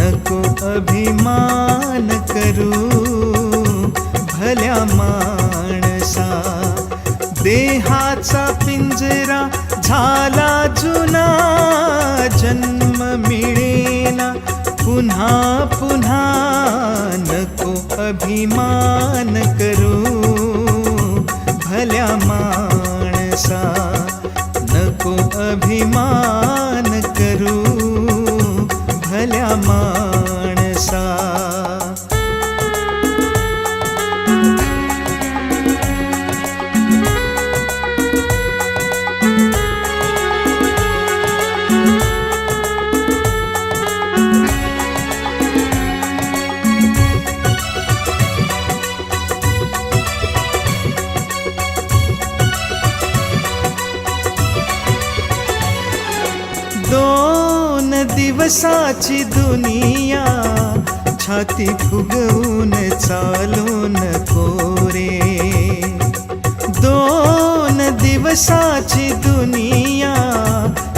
नको अभिमान करू भल्या माणसा. देहाचा पिंजरा झाला जुना, जन्म मिळेना पुन्हा पुन्हा. नको अभिमान करू भल्या माणसा, नको अभिमान करू भल्या माणसा. दोन दिवसाची दुनिया, छाती फुगवून चालू नको रे. दोन दिवसाची दुनिया,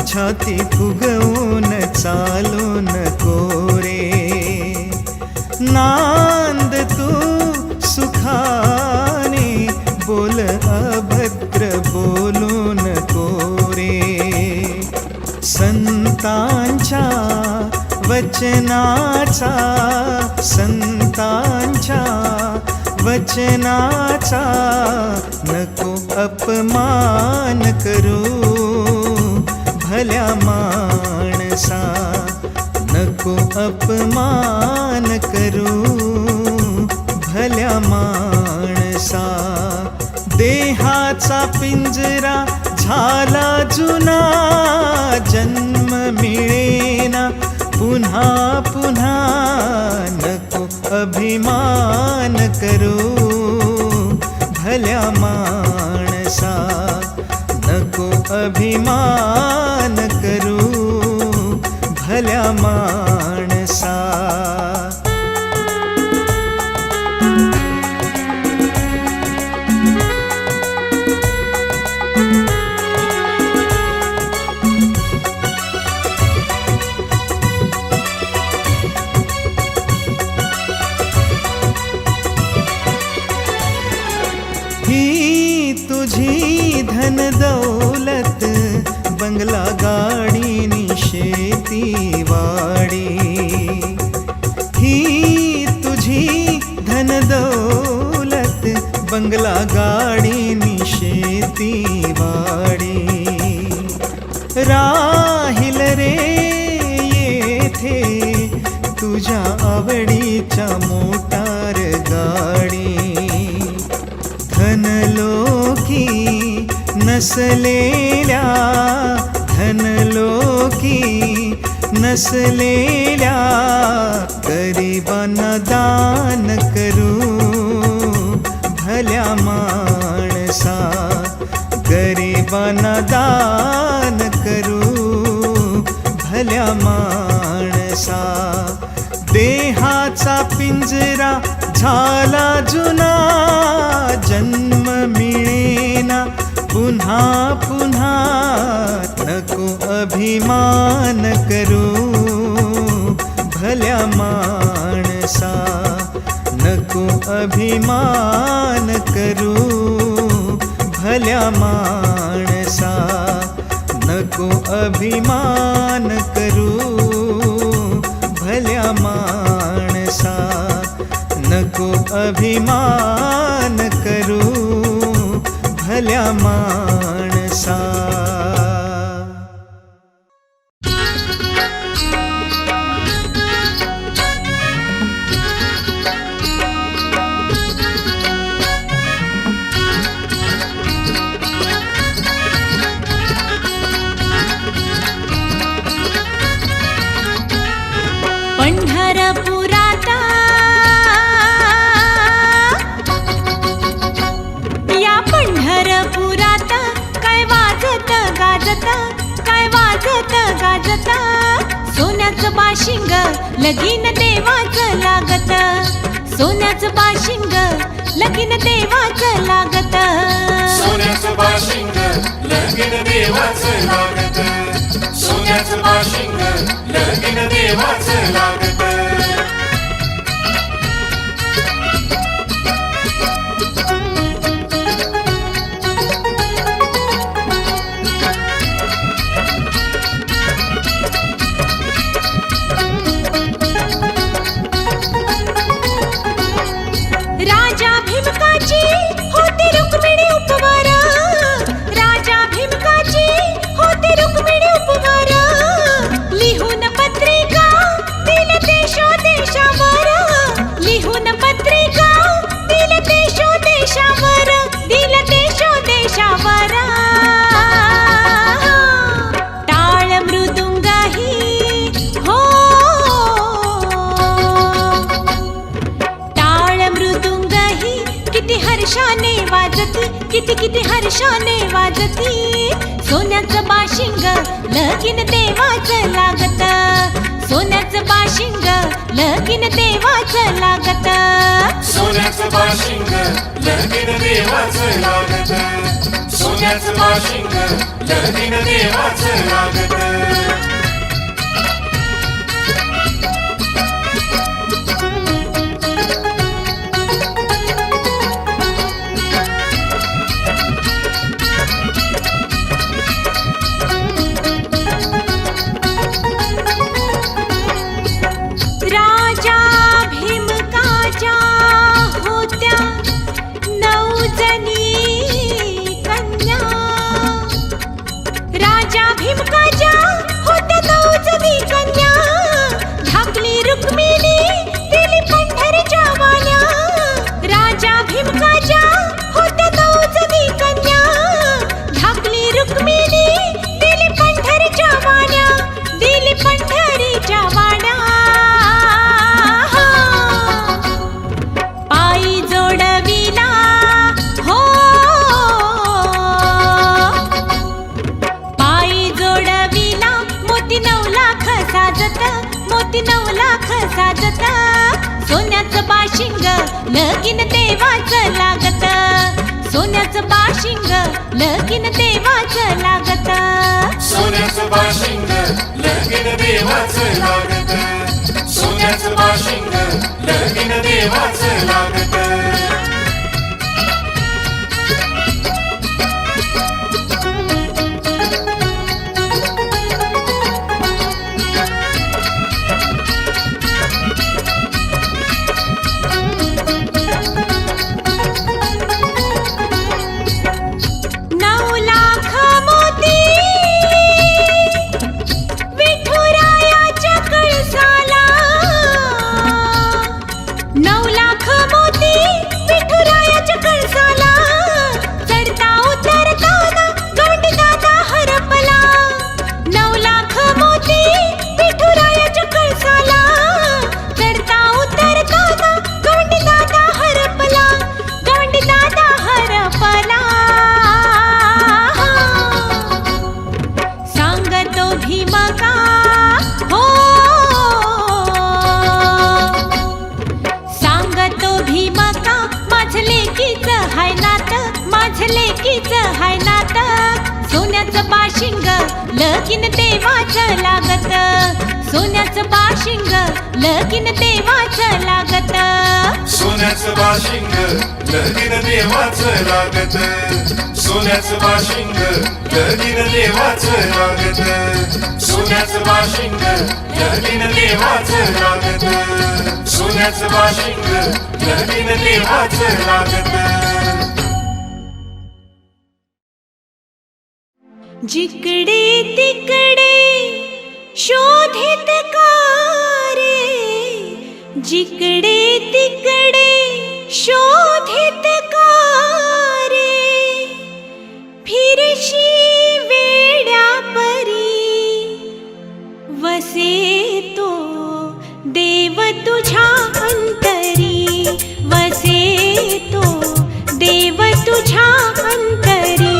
छाती फुगवून चालू नको रे. नांद तू सुखाने, बोल अभद्र बोलू नको रे. संतांच्या वचनाचा, संतांच्या वचनाचा नको अपमान करू भल्या माणसा. नको अपमान करू भल्या माणसा. देहाचा पिंजरा झाला जुना, जन्म मिळेना पुन्हा पुन्हा. नको अभिमान करू भल्या माणसा, नको अभिमान करू भल्या माणसा. ही तुझी धन दौलत, बंगला गाडी नि शेती वाडी. ही तुझी धन दौलत, बंगला गाडी नि शेती वाडी. राहिल रे येथे तुझ्या आवडीच्या मोटार गाडी. धनलोकी नसलेल्या, धनलोकी नसलेल्या गरिबांना दान करू भल्या माणसा. गरिबांना दान करू भल्या माणसा. देहाचा पिंजरा झाला जुना, जन्म मिळेना पुन्हा पुन्हा. नको अभिमान करू भल्या माणसा. नको अभिमान करू भल्या माणसा. नको अभिमान करू भल्या माणसा. नको अभिमान करू भल्या माणसा. पंढरपुराता या पंढरपुराता काय वाजत गाजत, काय वाजत गाजत. सोन्याचं बाशिंग लगीन देवाचं लागत, सोन्याचं बाशिंग लगीन देवाचं लागत. सोन्याचं बाशिंग लगीन देवाचं लागत, सोन्याचं बाशिंग लगीन देवाचं लागत. किती किती हर्षाने वाजती सोन्याचं बाशिंग लगीन देवाचं लागत सोन्याचं बाशिंग लगीन देवाचं लागत सोन्याचं बाशिंग लगीन देवाचं लागत सोन्याचं बाशिंग लगीन देवाचं लागत राजा भीमकाच्या होत्या 9 जणी कन्या राजा भीमकाच्या होत्या 9 जणी कन्या ढाकली रुक्मिणी दिली पंढरीच्या वाल्या राजा भीमकाच्या होत्या 9 जणी कन्या ढाकली रुक्मिणी दिली पंढरीच्या वाल्या दिली पंढरीच्या वाल्या पायी जोडविला हो पायी जोडविला मोती 9 लाख साजत मोती 9 लाख साजत सोन्याचं बाशिंग लगीन देवाचं लागत सोन्याचं बाशिंग लगीन देवाचं लागत सोन्याचं बाशिंग लगीन देवाचं लागत सोन्याचं बाशिंग लगीन देवाचं लागत सोन्याचं बाशिंग लगीन देवाचं लागत सोन्याचं बाशिंग लगीन देवाचं लागत सोन्याचं बाशिंग लगीन देवाचं लागत सोन्याचं बाशिंग लगीन देवाचं लागत सोन्याचं बाशिंग लगीन देवाचं लागत सोन्याचं बाशिंग लगीन देवाचं लागत जिकडे तिकडे शोधित कारे जिकडे तिकडे शोधित कारे फिरशी वेड्या परी वसे तो देव तुझ्या अंतरी वसे तो देव तुझ्या अंतरी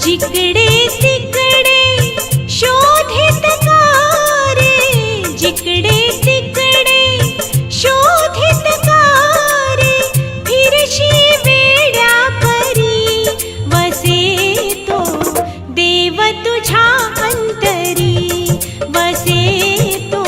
जिकडे तिकडे शोधित कारे जिकडे तिकडे शोधित कारे फिरशी वेड्या परी वसे तो देव तुझ्या अंतरी वसे तो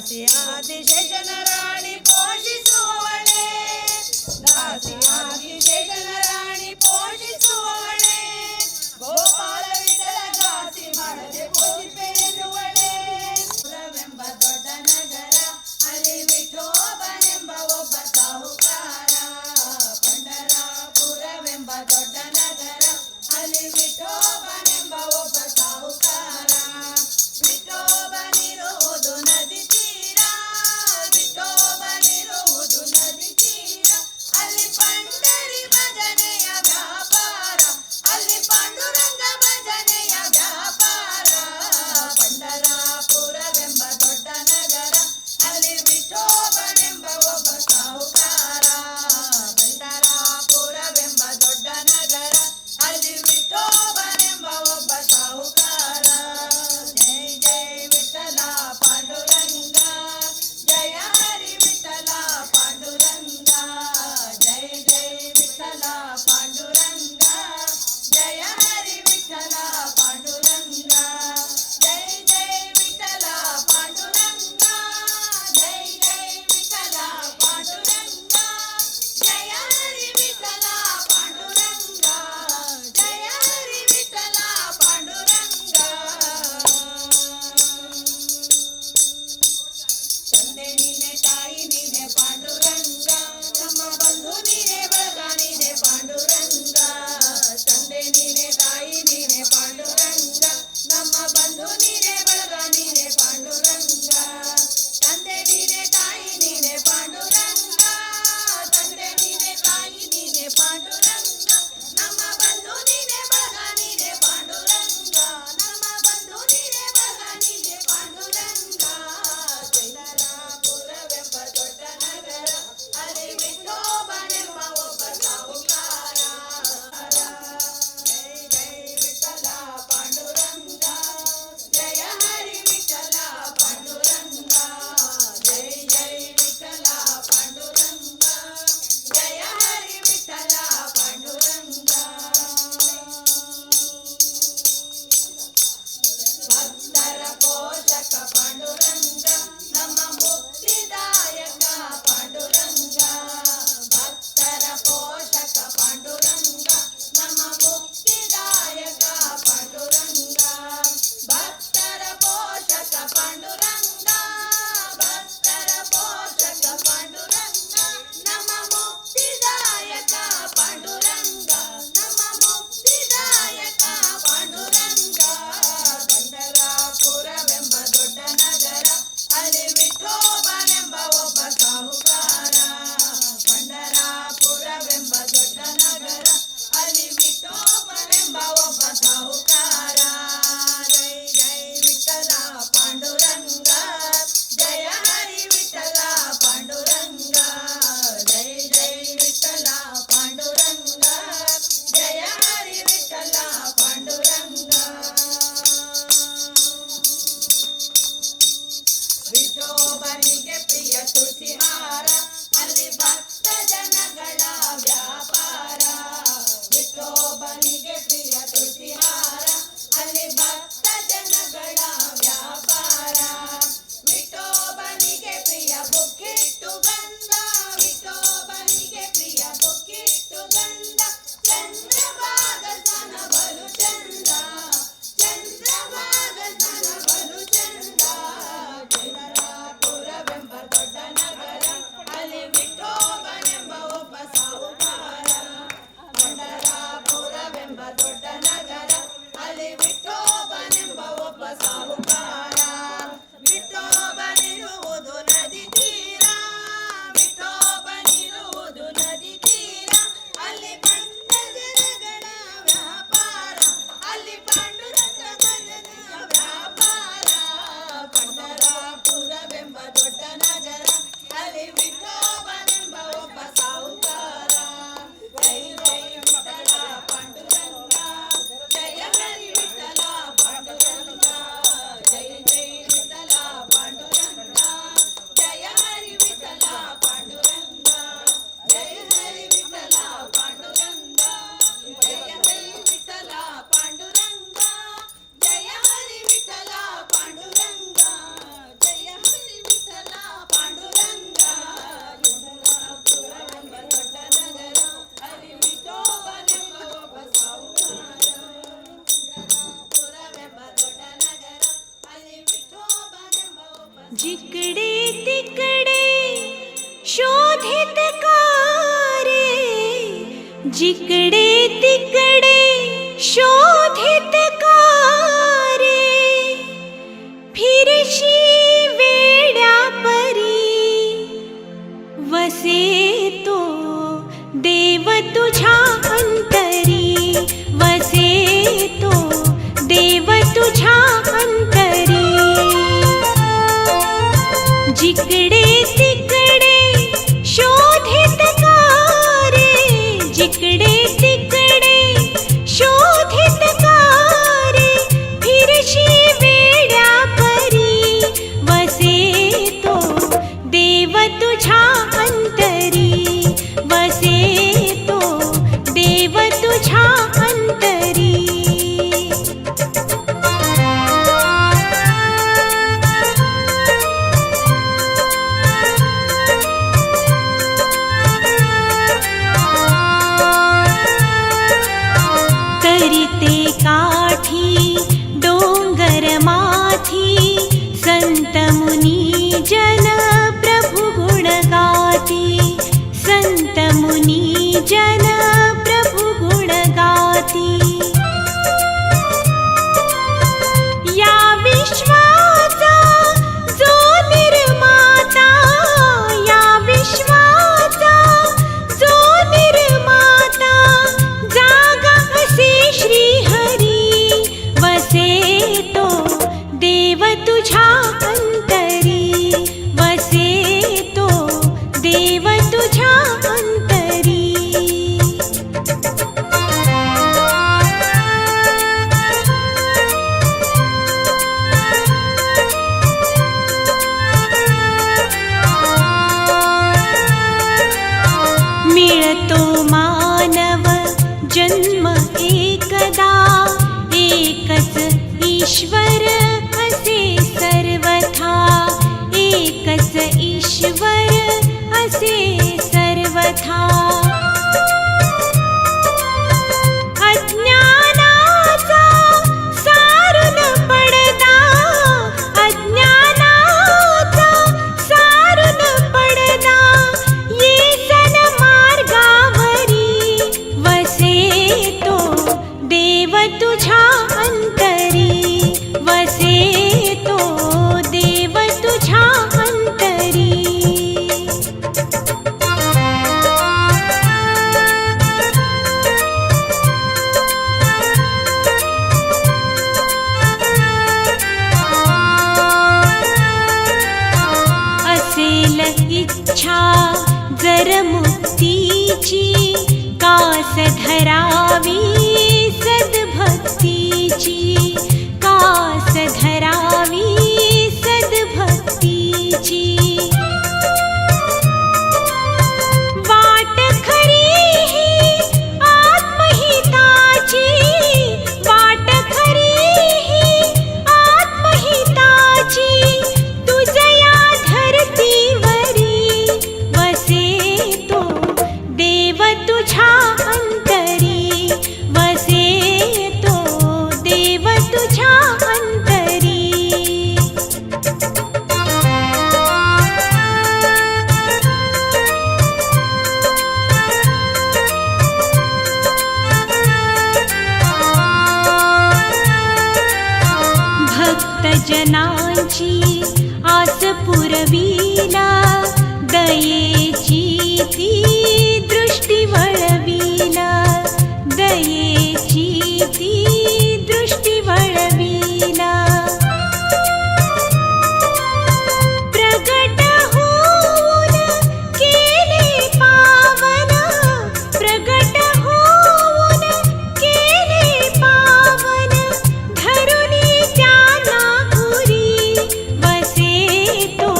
ದಾಸಿ ಆದಿಶೇಷನ ರಾಣಿ ಪೋಷಿಸುವವಳೆ ದಾಸಿ ಆದಿಶೇಷನ ರಾಣಿ ಪೋಷಿಸುವವಳೆ ಗೋಪಾಲ ವಿಠಲ ದಾಸಿ ಮಾಡದೆ ಪೋಷಿಪೆ ಎನ್ನುವಳೆ ಪುರವೆಂಬ ದೊಡ್ಡ ನಗರ ಅಲ್ಲಿ ವಿಠೋಬನೆಂಬ ಒಬ್ಬ ಸಾಹುಕಾರ ಪಂಡರಾಪುರವೆಂಬ ದೊಡ್ಡ ನಗರ ಅಲ್ಲಿ ವಿಠೋಬನೆಂಬ ಒಬ್ಬ ಸಾಹುಕಾರ ವಿಠೋಬನಿರುವುದು ನದಿ ತೀರ ವಿಠೋಬನಿರುವುದು शोधित कारे जिकडे तिकडे शोधित कारे फिरशी वेड्या परी वसे तो देव तुझ्या अंतरी वसे तो देव तुझ्या अंतरी जिकडे तिकडे शोधित कारे जिकडे तिकडे शोधित कारे फिरशी वेड्या परी वसे तो देव तुझ्या अंतरी वसे तो देव तुझ्या अंतरी तरिते काठी डोंगर माथी संत मुनी जन प्रभु गुण गाती संत मुनी जन प्रभु गुण गाती या विश्वाचा जो निर्माता या विश्वाचा जो निर्माता जागा असे श्री हरी वसे तो देव तुझ्या अंतरी वसे तो देव तुझ्या अंतरी मिळतो मानव जन्म एकदा एकच ईश्वर असे सर्वथा एकच ईश्वर असे सर्वथा अज्ञानाचा सारून पडदा अज्ञानाचा सारून पडदा येसन मार्गावरी वसे तो देव तुझ्या अंतरी वसे तो देव तुझ्या अंतरी असेल इच्छा जर मुक्तीची कास धरावी सद्भक्तीची कास धरावी सद्भक्तीची वाट खरी ही आत्महिताची वाट खरी ही आत्महिताची तुझया धरतीवरी वसे तो देव तुझ्या अंतरी वसे तो देव तुझ्या अंतरी भक्तजनांची आस पुरविला दयेची ती दृष्टी वळविला दयेची ती दृष्टी वळविला प्रगट होऊन केले पावन प्रगट होऊन केले पावन धरुनी त्यांना उरी वसे तो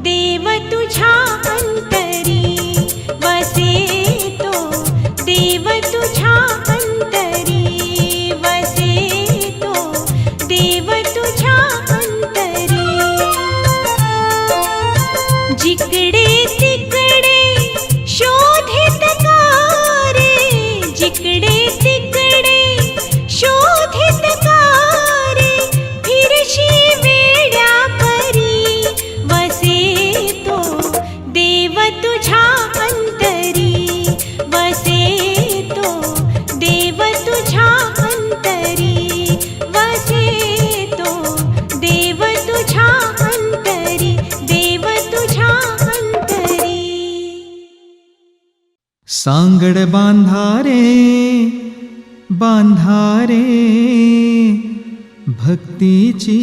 देव तुझ्या अंतरी वसे तो देव तुझ्या अंतरी वसे तो देव तुझ्या अंतरी जिकडे तिकडे शोधित कारे जिकडे तिकडे शोधित कारे फिरशी वेड्या परी वसे तो देव सांगड बांधारे बांधारे भक्तीची,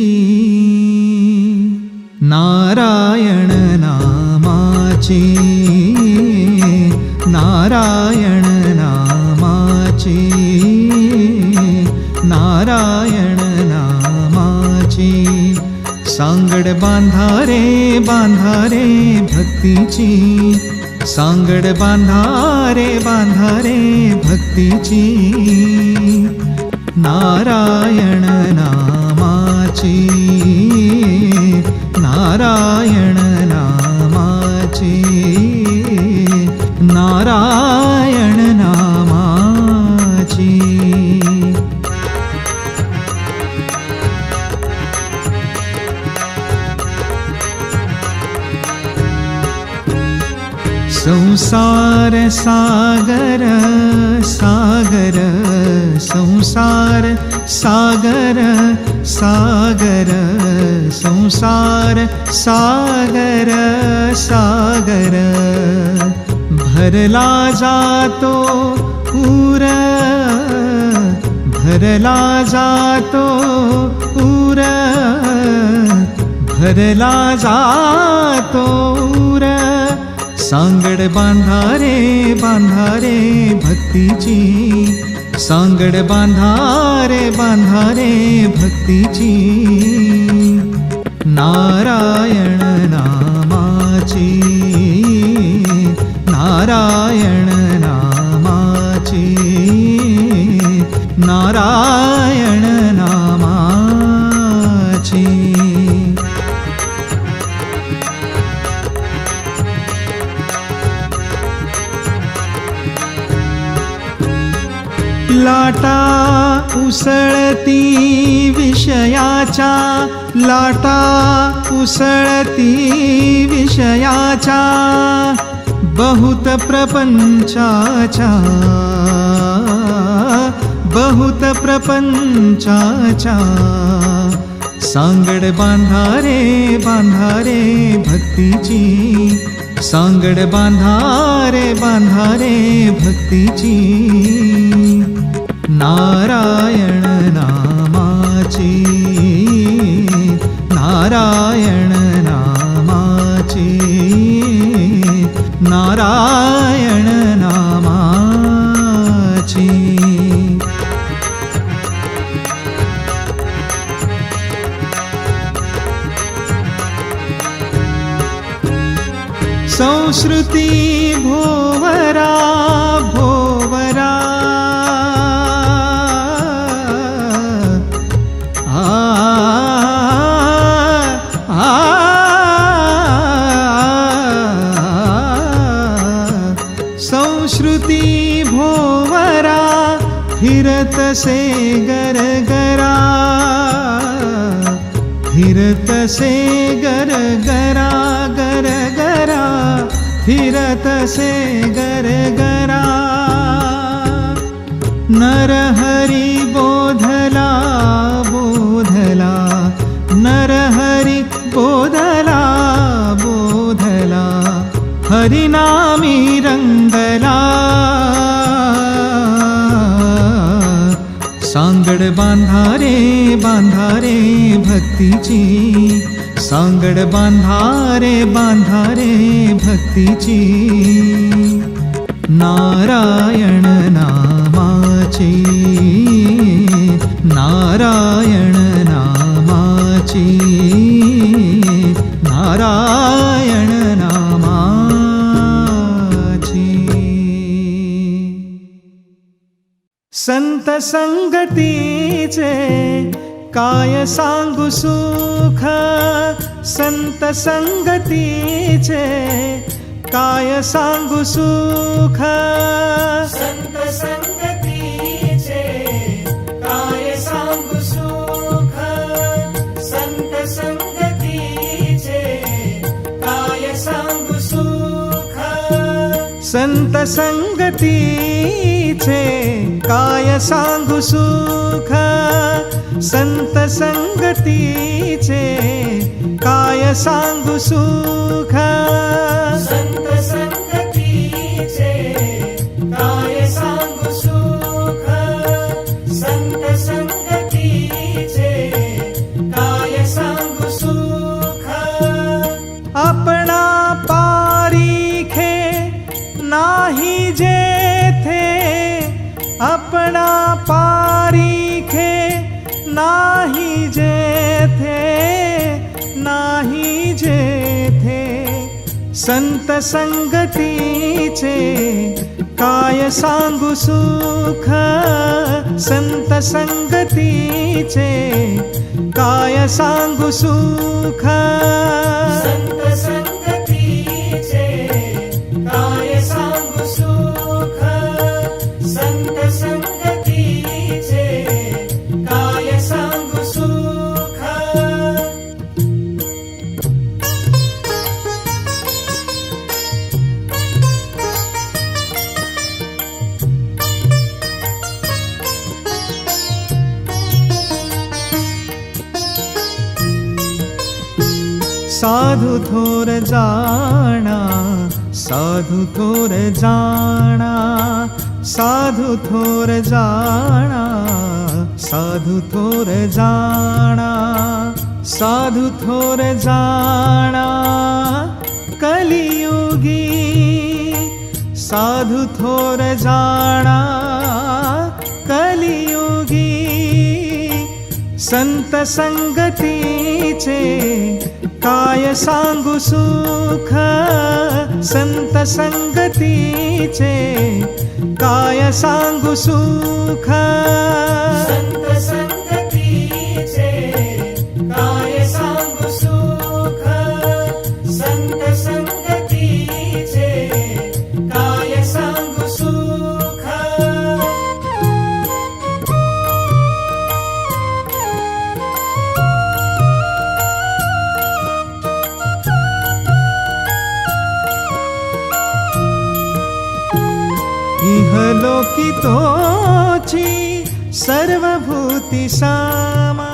नारायण नामाची, नारायण नामाची, नारायण नामाची. सांगड बांधारे बांधारे भक्तीची, सांगड बांधारे बांधारे भक्तीची, नारायण नामाची, नारायण नामाची, नारायण नामाची. संसार सागर सागर, संसार सागर सागर, संसार सागर सागर. भरला जातो पूर, भरला जातो पूर, भरला जातो पूर. सांगड बांधारे बांधारे भक्तीची, सांगड बांधारे बांधारे भक्तीची, नारायण नामाची, नारायण नामाची, नारायण नामाची. लाटा उसळती विषयाच्या, लाटा उसळती विषयाच्या, बहुत प्रपंचाच्या, बहुत प्रपंचाच्या. सांगड बांधारे बांधारे भक्तीची, सांगड बांधारे बांधारे भक्तीची, नारायण नामाची, नारायण नामाची, नारायण नामाची. संस्कृती भोवरा भोवरा, संस्कृती भोवरा, फिरतसे गरगरा, फिरतसे गरगरा गरगरा, फिरतसे गरगरा. नरहरी बोधला बोधला, नरहरी बोधला बोधला, हरिनामी रंगला. सांगड बांधारे बांधारे भक्तीची, सांगड बांधारे बांधारे भक्तीची, नारायण नामाची, नारायण नामाची, नारायण नामाची. संत संगतीचे काय सांगू सुख, संत संगतीचे काय सांगू सुख, संत संगतीचे काय सांगू सुख, संत संगतीचे काय सांगू सुख, संत संगतीचे काय सांगू सुख, संत संगतीचे काय सांगू सुख, संत संगतीचे संत संगतीचे काय सांगू सुख, संत संगतीचे काय सांगू सुख. संत संगतीचे काय सांगू सुख, संत संगतीचे काय सांगू सुख. साधु थोर जाणा, साधु थोर जाणा, साधु थोर जाणा, साधु थोर जाणा, साधु थोर जाणा. कलियुगी साधु थोर जाणा, कलियुगी संत संगतीचे काय सांगू सुख, संत संगतीचे काय सांगू सुख. संत संगतीचे काय सांगू सुख, संत संगतीचे काय सांगू सुख. इहलोकी तोची सर्वभूती सामा.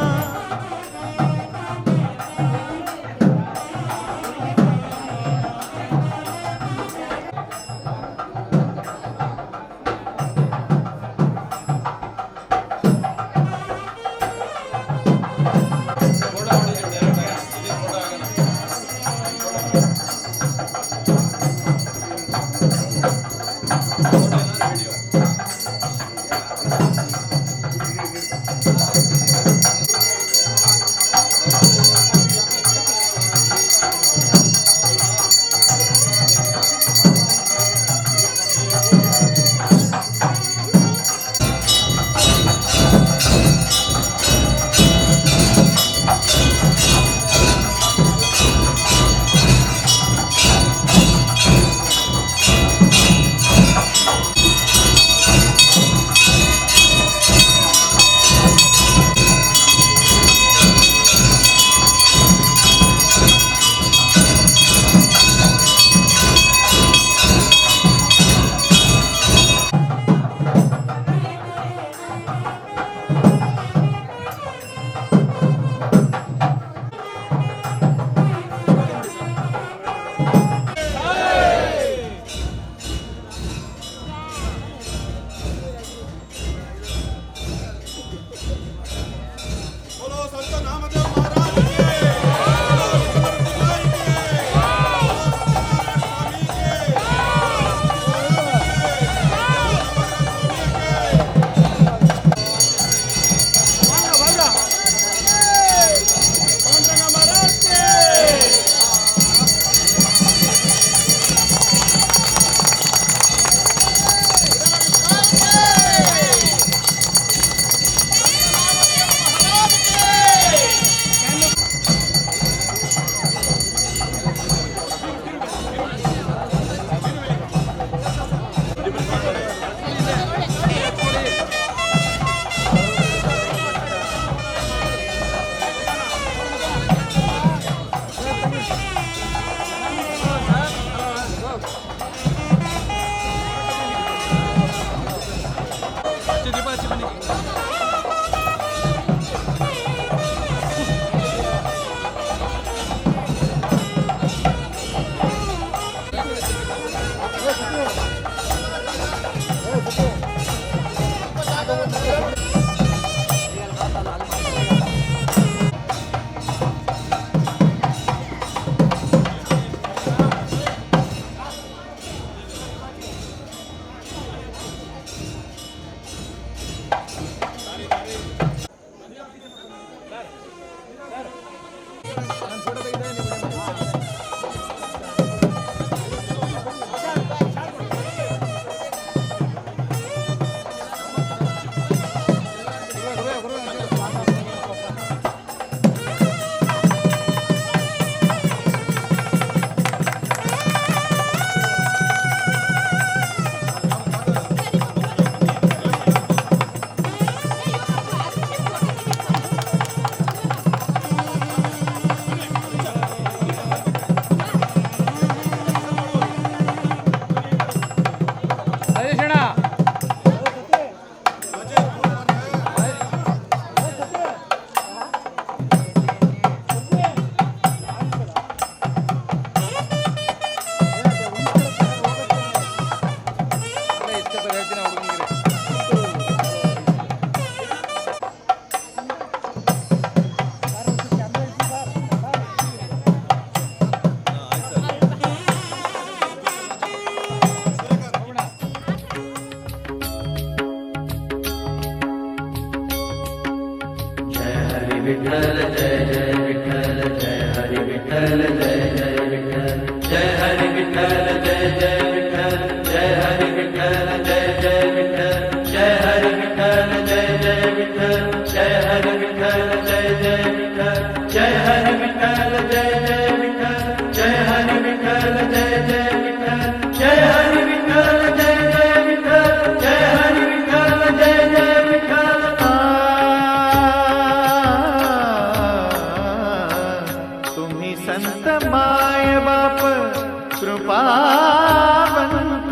बाप कृपावंत,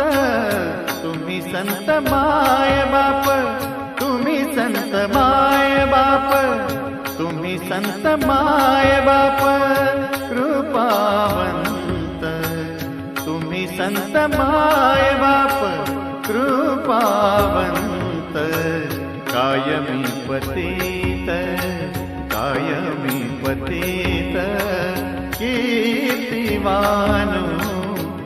तुम्ही संत माय बाप, तुम्ही संत माय बाप, तुम्ही संत माय बाप कृपावंत, तुम्ही संत माय बाप कृपावंत, कायमी पतित, कायमी पतित कीर्तिवानु,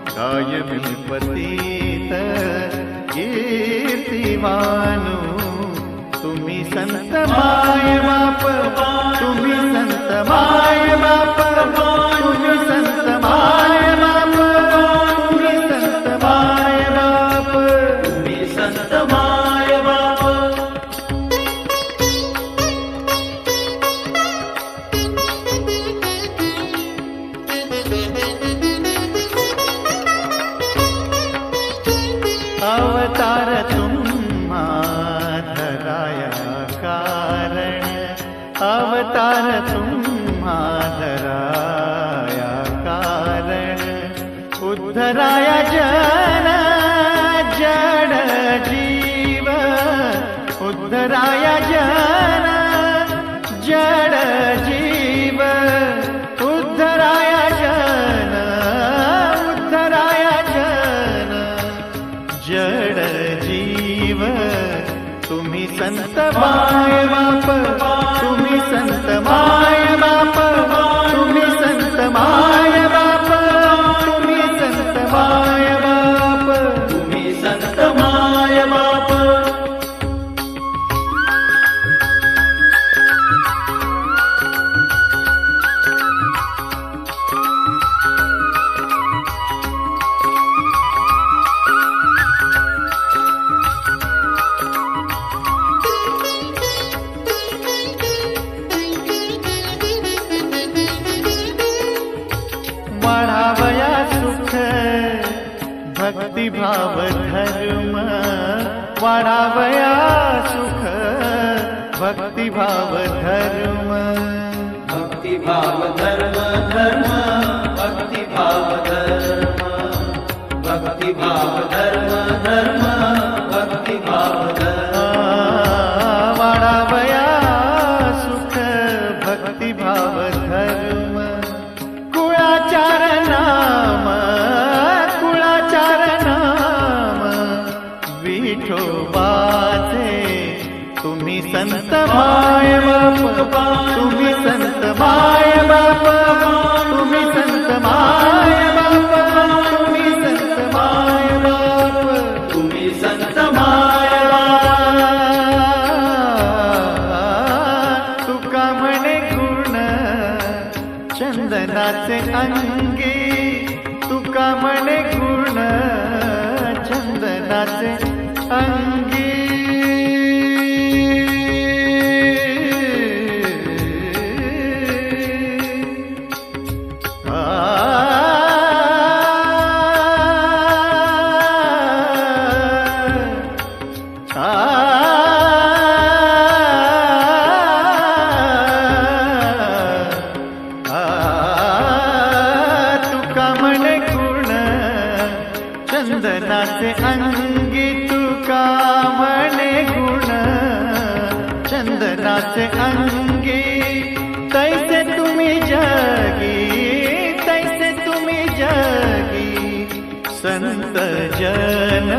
कायमी पतित कीर्तिवानु, तुम्ही संत माय बाप, तुम्ही संत माय बाप, तुम्ही संत माय बाप, तुम्ही संत माय बाप, तुम्ही संत माय बाप. अवतार तुम्हा धराया कारण, अवतार तुम्हा धराया कारण, उद्धराया जन जड जीव, उद्धराया जन जड जीव, उद्धराया जन, उद्धराया जन जड जीव, तुम्ही संत माय बाप, तुम्ही संत माय बाप, तुम्ही संत माय बाप, तुम्ही संत माय बाप, तुम्ही संत माय बाप. वाढावया सुख भक्तिभाव धर्म, वाढावया सुख भक्तिभाव धर्म, भक्तिभाव धर्म धर्म, भक्तिभाव धर्म, भक्तिभाव धर्म धर्म, भक्तिभाव धर्म. वाढावया सुख भक्तिभाव धर्म, कुळाचार नाम, कुळाचार नाम विठोबाचे, तुम्ही संत माय बाप, तुम्ही संत माय बाप, तुम्ही संत माय बाप, तुम्ही संत माय बाप, तुम्ही संत माय बाप. तुका म्हणे गुण चंदनाचे अंगी, तुका म्हणे गुण चंदनाचे अंगी. तुका म्हणे गुण चंदनाचे अंगी, तुका म्हणे गुण चंदनाचे अंगी. तैसे तुम्ही जगी, तैसे तुम्ही जगी संत जन,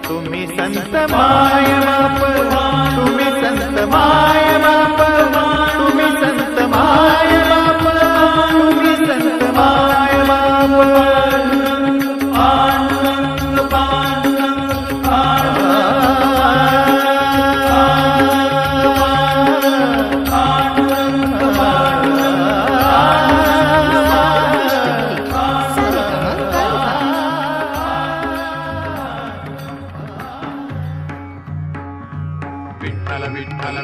तुम्ही संत माय बाप, तुम्ही संत माय बाप, तुम्ही संत माय बाप, तुम्ही संत माय बाप. पांडुरंग पांडुरंग पांडुरंग विठ्ठल विठ्ठल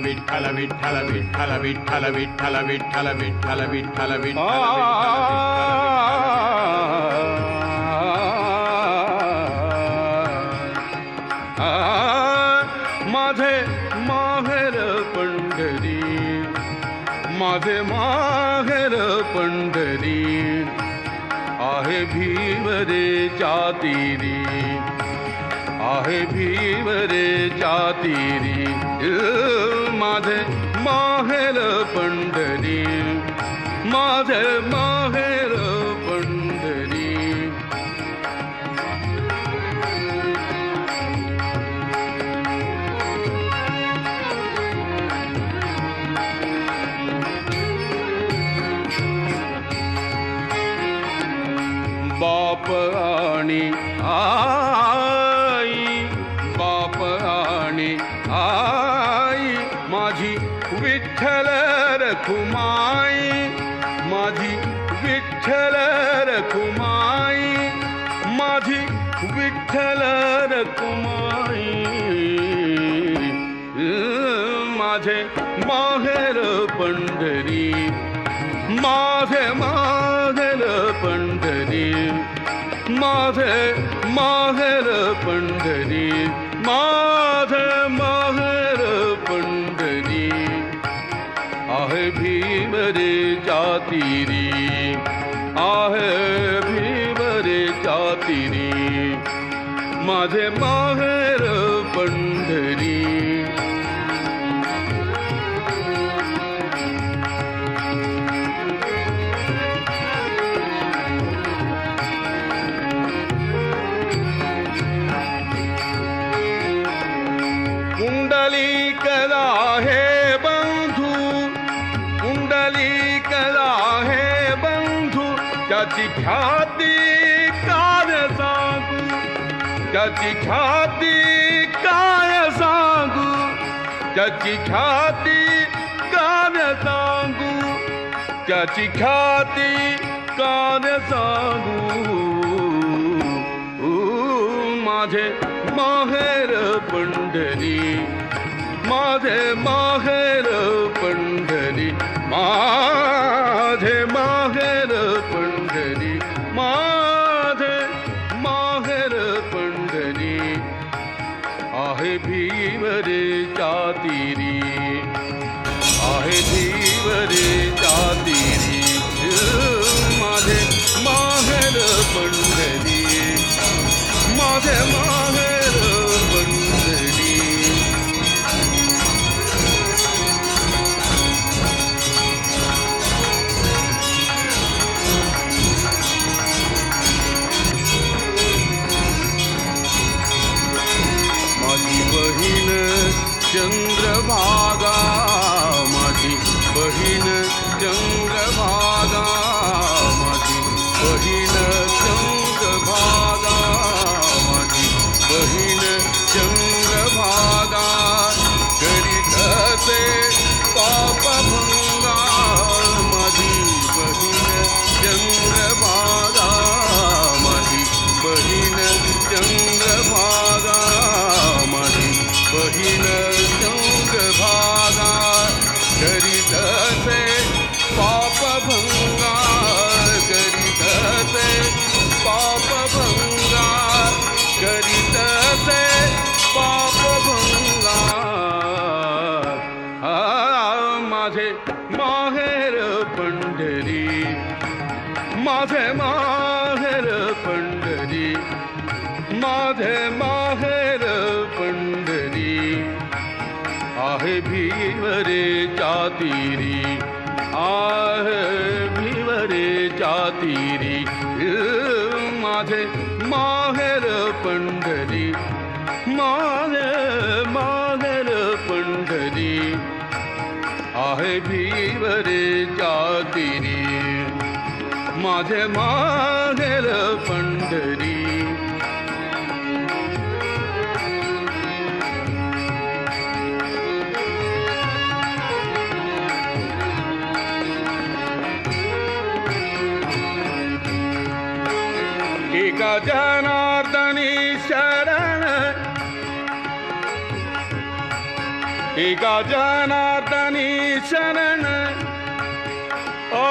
विठ्ठल विठ्ठल विठ्ठल विठ्ठल विठ्ठल विठ्ठल विठ्ठल विठ्ठल माझे माहेर पंढरी, माझे माहेर पंढरी, आहे भीवरे चातीरी, आहे भीवरे चातीरी, माझे माहेर पंढरी, माझे माहेर पंढरी. बाप आणि आई, बाप आणि आई, माझी विठ्ठल रखुमाई, माझी विठ्ठल रखुमाई, माझी विठ्ठल रखुमाई. माझे माहेर पंढरी, माझे माहेर पंढरी, माझे माहेर पंढरी, माझे माहेर पंढरी. आहे भीवरे चातीरी, आहे भीवरे चातीरी, माझे माहेर पंढरी. कुंडलिकला हे बंधू, कुंडलिकला हे बंधू, त्याची ख्याती काय सांगू, त्याची ख्याती काय सांगू, त्याची ख्याती काय सांगू, त्याची ख्याती काय सांगू. माझे माहेर पंढरी, माझे माहेर पंढरी, माझे माहेर पंढरी, माझे माहेर पंढरी. आहे भीवरे चातीरी, आहे भीवरे चातीरी, माझे माहेर पंढरी, माझे माहेर पंढरी. माझी बहीण चंद्रभागा, माझी बहीण चंद्रभागा, माझी बहीण चंद्रभागा, माझी बहीण चंद्रभागा. करीत असे पापभंगा, माझी बहीण चंद्रभागा, माझी बहीण चंद्रभागा, माझी बहीण चंद्रभागा. करीत असे पापभंगा, करीत असे पापभंगा, करीत असे पापभंगा. माझे माहेर पंढरी, माझे माहेर पंढरी, माझे माहेर पंढरी. आहे भीवरे चातीरी, आहे भीवरे चातीरी, माझे माहेर पंढरी, माझे माहेर पंढरी. आहे भीवरे चातीरी, माझे माहेर पंढरी. एका जनार्दनी शरण, एका जनार्दनी शरण. ओ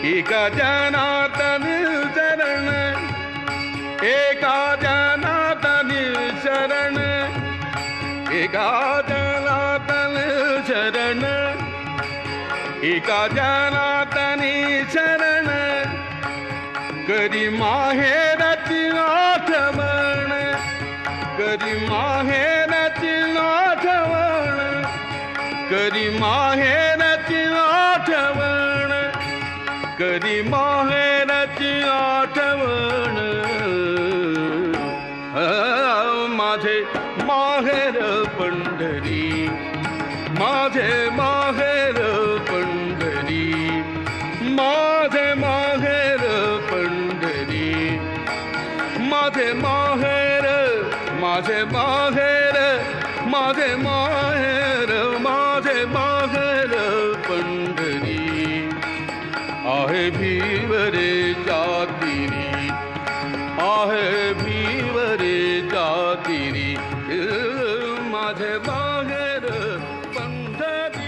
एका जनार्दन शरण एका जनार्दन शरण एका जनार्दन शरण एका जनार्दन शरण करी माहेरची आठवण करी माहेरची आठवण करी माहेरची आठवण करी माहेरची आठवण माझे माहेर पंढरी माझे माहेर पंढरी माझे माहेर पंढरी माझे माहेर माझे माहेर माझे माहेर माझे माहेर पंढरी आहे भीवरे जातिरी आहे भीवरे जातिरी माझे माहेर पंढरी.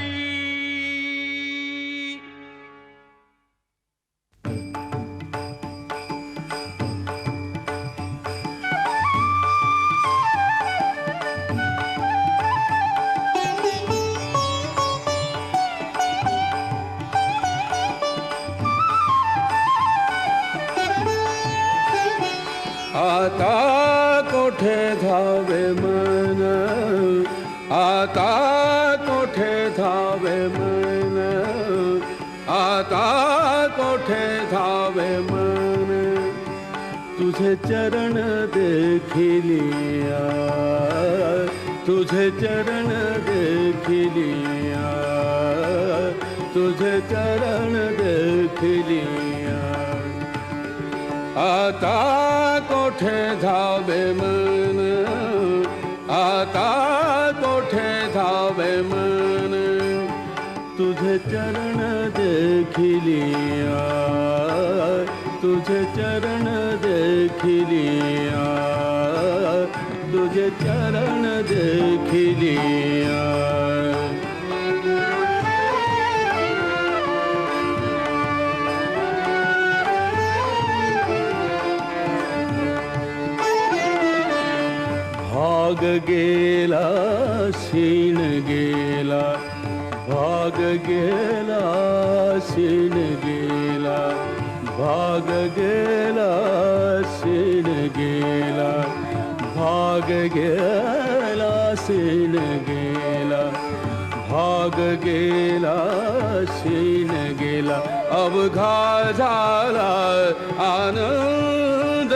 आता कोठे धावे मन आता कोठे धावे मन आता कोठे धावे मन तुझे चरण देखिलिया तुझे चरण देखिलिया तुझे चरण देखिलिया आता कोठे धावे मन आता कोठे धावे मन तुझे चरण देखिलिया तुझे चरण देखिलिया तुझे चरण देखिलिया भाग गेला शीण गेला भाग गेला शीण गेला भाग गेला शीण गेला भाग गेला शीण गेला भाग गेला शीण गेला अवघा झाला आनंद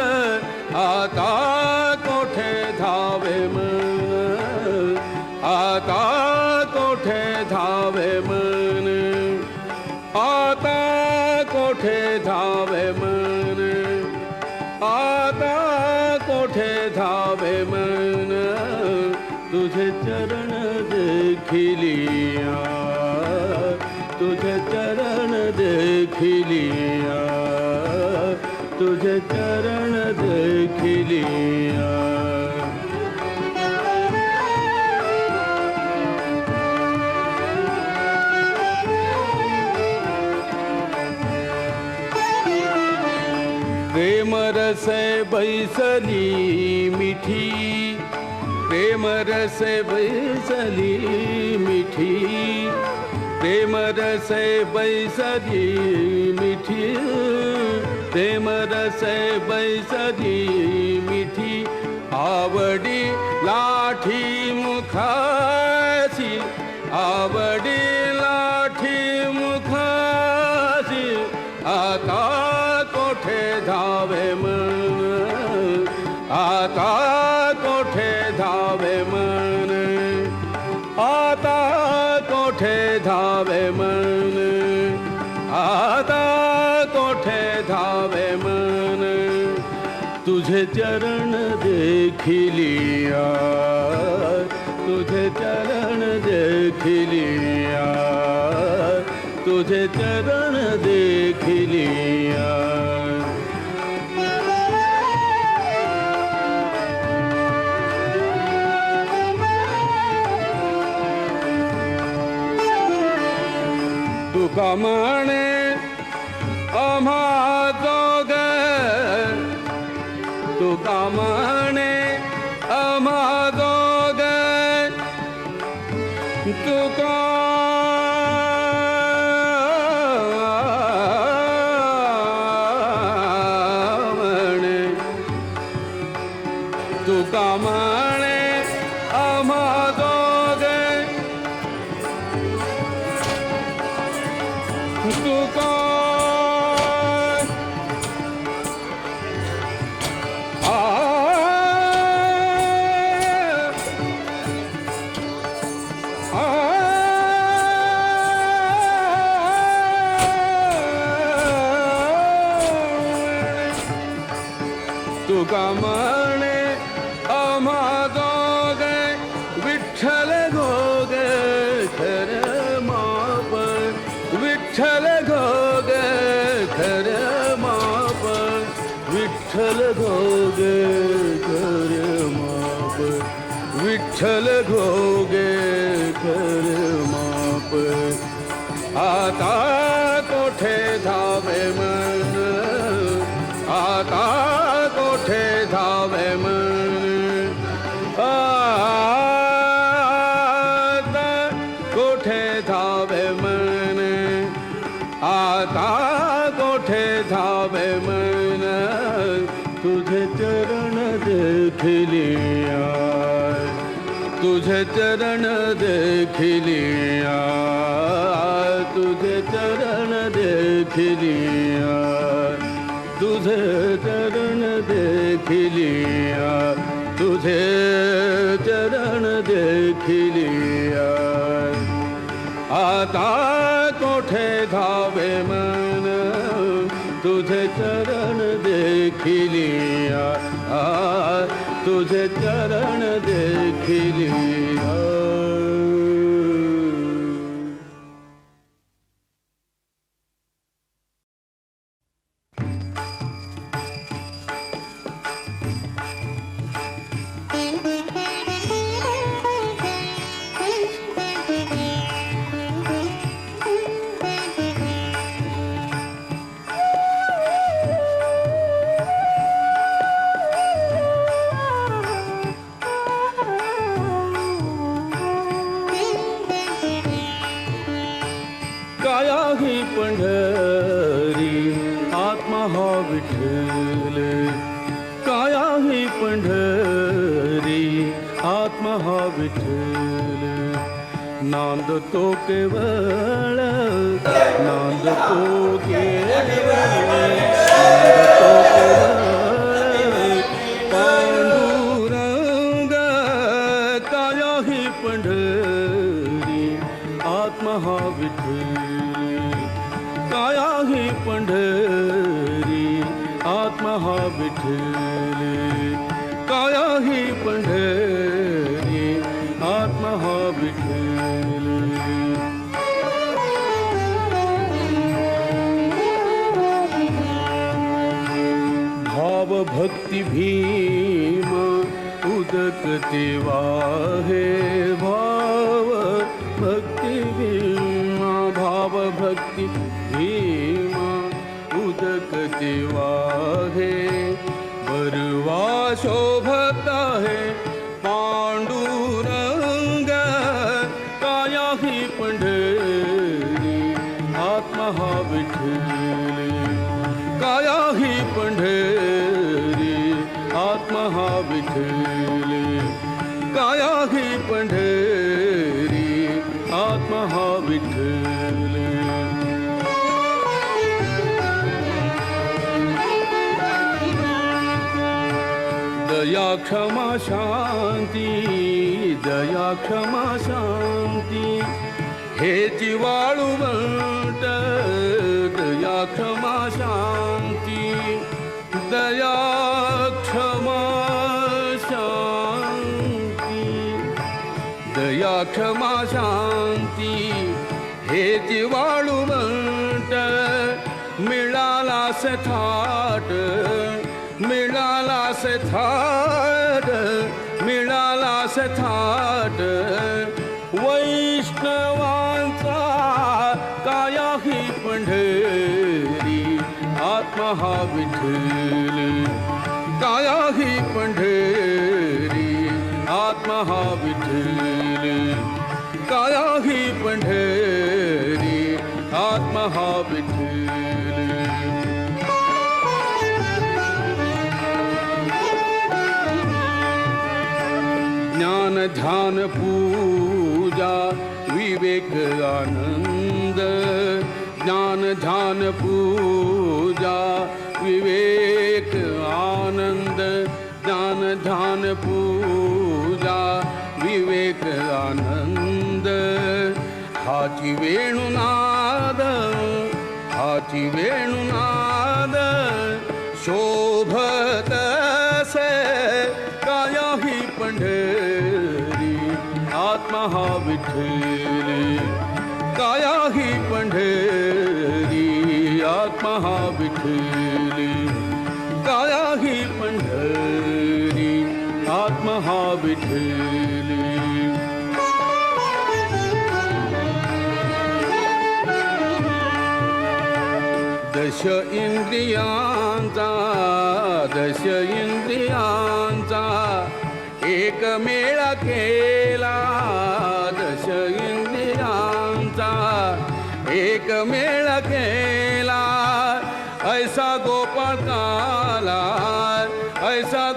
आता कोठे धावे मन आता कोठे धावे मन आता कोठे धावे मन आता कोठे धावे मन तुझे चरण देखिलिया तुझे चरण देखिलिया तुझे चरण देखिलिया प्रेम रसे बैसली मिठी प्रेम रसे बैसली मिठी प्रेम रसे बैसली मिठी प्रेम रसे बैसली मिठी आवडी लाठी मुखासी आवडी लाठी मुखासी आता कोठे धावे मन आता कोठे धावे मन आता कोठे धावे मन आता कोठे धावे मन तुझे चरण देखिलिया तुझे चरण देखिलिया तुझे चरण देखिलिया तुका म्हणे जोग तुका म्हणे आम्हा जोग तुका म्हणे तुका म्हणे आम्हा जोग तुका तुका म्हणे आम्हा जोग विठ्ठल घोग खर माप विठ्ठल घोग खर माप विठ्ठल घोग खर माप विठ्ठल घोग खर माप आता कोठे धावे मन आता कोठे धावे मन आता कोठे धावे मन आता कोठे धावे मन तुझे चरण देखलिया तुझे चरण देखलिया तुझे चरण देखलिया तुझे चरण देखलिया तुझे चरण देखलिया आता कोठे धावे मन तुझे चरण देखलिया तुझे चरण देखलिया काया ही पंढरी आत्मा हा विठ्ठल काया ही पंढरी आत्मा हा विठ्ठल नांदतो केवळ नांदतो केवळ पांडुरंग काया ही पंढरी आत्मा हा विठ्ठल काया ही पंढरी आत्मा हा विठ्ठल काया ही पंढरी आत्मा हा विठ्ठल भाव भक्ती भीम उदकते वाहे भाव भक्ती भीम भाव भक्ती भीम उदकते वाहे बरवा शोभत है पांडुरंग काया ही पंढरी आत्मा हा विठ्ठल काया ही पंढरी आत्मा हा विठ्ठल काया ही पंढरी आत्मा हा विठ्ठल दया क्षमा शांती दया क्षमा शांती हे जिवाळूवंत दया क्षमा शांती दया क्षमा शांती दया क्षमा शांती हे जिवाळूवंत मिळाला थाट मिळाला थाट मिळाला थाट वैष्णवांचा काया ही पंढरी आत्मा हा विठ्ठल काया ही पंढरी आत्मा हा विठ्ठल काया ही पंढरी आत्मा हा विठ्ठल ज्ञान ध्यान पूजा विवेक आनंद ज्ञान ध्यान पूजा विवेक आनंद ज्ञान ध्यान पूजा विवेक आनंद हाची वेणुनाद शोभत से काया ही पंढरी आत्मा हा विठ्ठल काया ही पंढरी आत्मा हा विठ्ठल काया ही पंढरी आत्मा हा विठ्ठल दश इंद्रियांचा एक मेळा केला दश इंद्रियांचा एक मेळा केला ऐसा गोपाळ काला ऐसा